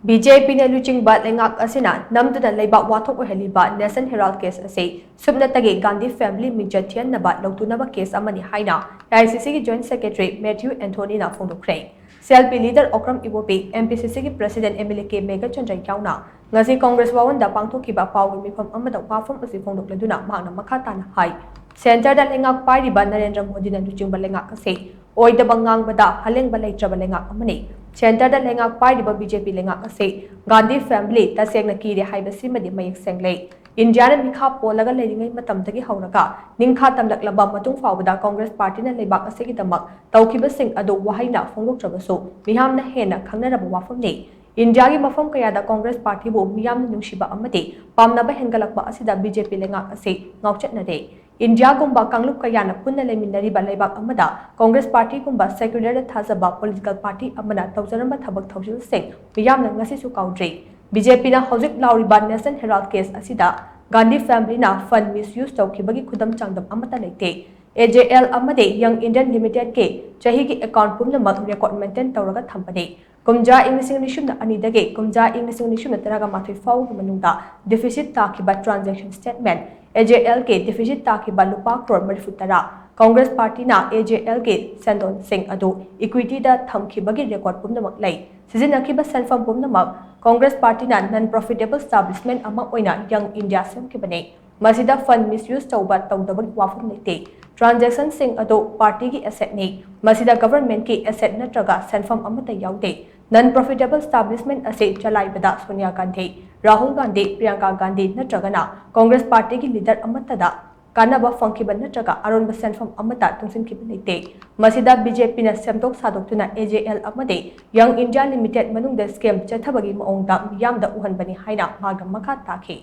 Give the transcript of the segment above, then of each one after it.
BJP ne luchingba leingak asina namduna leibak wathok oihalliba National Herald Case ase Supnatagi Gandhi Family Mingchat Thihannaba Loutunaba case Amani haina AICC ki Joint Secretary Mathew Anthony na phongdokkhre CLP leader Okram Ibopi MPCC ki President MLK Mega Chanjai Kyauna ngasi Congress wawanda pangthokiba pawgi mifam amada wafam asi phongdokleduna mahna makhatana hai Center da leingak pairiba Narendra Modi na luchingba leingak ase oida bangang bada halengba leitraba leingak amani Center da leingak pairiba BJP leingak ase Gandhi Family tasengna kire haibasi madi mayek senglei India na mikha polaga leiringai matamdagi hauraga ningkha tamlaklaba matung fawda Congress Party na leibak ase ki damak tawkiba sing adu wahaina phongdoktrabasu mihamna hena khangnaraba wafamni India ki mafam kayada Congress Party bu miyamna nungsiba amati pamnaba hengalakba asida BJP leingak ase ngauchatnade India gumba kanglup kayana punna leminariba leibak amada Congress Party gumba secular thazaba political party amana tawjaramba thabak thawjil sing miyamna ngasi su kaudre BJP na hojik lauriba National Herald Case asida Gandhi Family na fund misuse tawkhibagi khudam changdam amata leite AJL amade Young Indian Limited ke chahi ki account pumnamak record maintain tawraga thambane kumja English nishum na anidage kumja English nishum na taraga mathai faw manungda deficit takhiba transaction statement AJL के deficit ताकिबा लुपा crore marifutara Congress Party na AJL के sendon sing adu equity da thamkhibagi record pumnamak lai sizinakhiba selfam pumnamak Congress Party na non-profitable establishment ama oina Young India semkibane masida fund misuse tawba tawdabagi wafam leite transaction sing adu party ki asset ni masida government ki asset natraga selfam amata yaude non-profitable establishment ase chalaibada Sonia Gandhi Rahul Gandhi Priyanka Gandhi natragana Congress Party ki leader amatada kanaba fangkiba natraga aronba senfam amata tungsinkiba leite masida BJP na semdok sadoktuna AJL amade Young India Limited manungda scam chathabagi maongda miyamda uhanbani haina marga makha takhi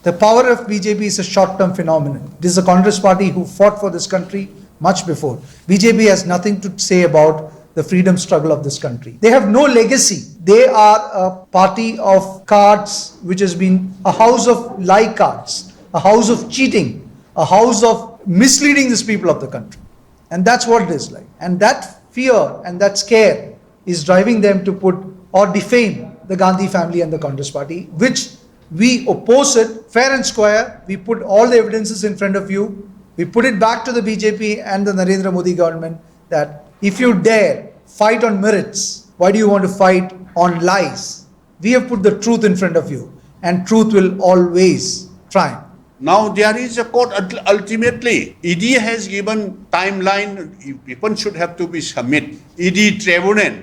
The power of BJP is a short-term phenomenon. This is a Congress party who fought for this country much before. BJP has nothing to say about the freedom struggle of this country. They have no legacy. They are a party of cards which has been a house of lie cards, a house of cheating, a house of misleading these people of the country. And that's what it is like. And that fear and that scare is driving them to put or defame the Gandhi family and the Congress party, which we oppose it fair and square. We put all the evidences in front of you. We put it back to the BJP and the Narendra Modi government that if you dare fight on merits, why do you want to fight on lies? We have put the truth in front of you and truth will always triumph. Now there is a court ultimately. ED has given timeline, people should have to be submit. ED tribunal,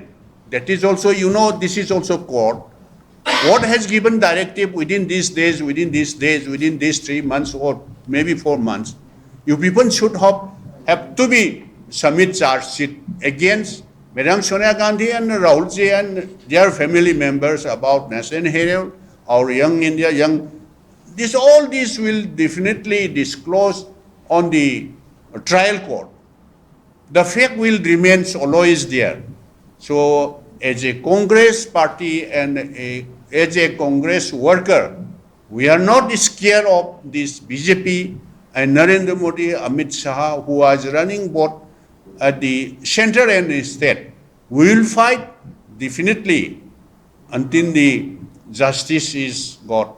that is also, this is also court. What has given directive within these days, within these 3 months or maybe 4 months, you people should have to be submit charge sheet against Madam Sonia Gandhi and Rahul Ji and their family members about National Herald or Young India, all this will definitely disclose on the trial court. The fact will remain always there. So as a Congress party and as a Congress worker, we are not scared of this BJP and Narendra Modi, Amit Shah, who was running both at the center and the state. We will fight definitely until the justice is got.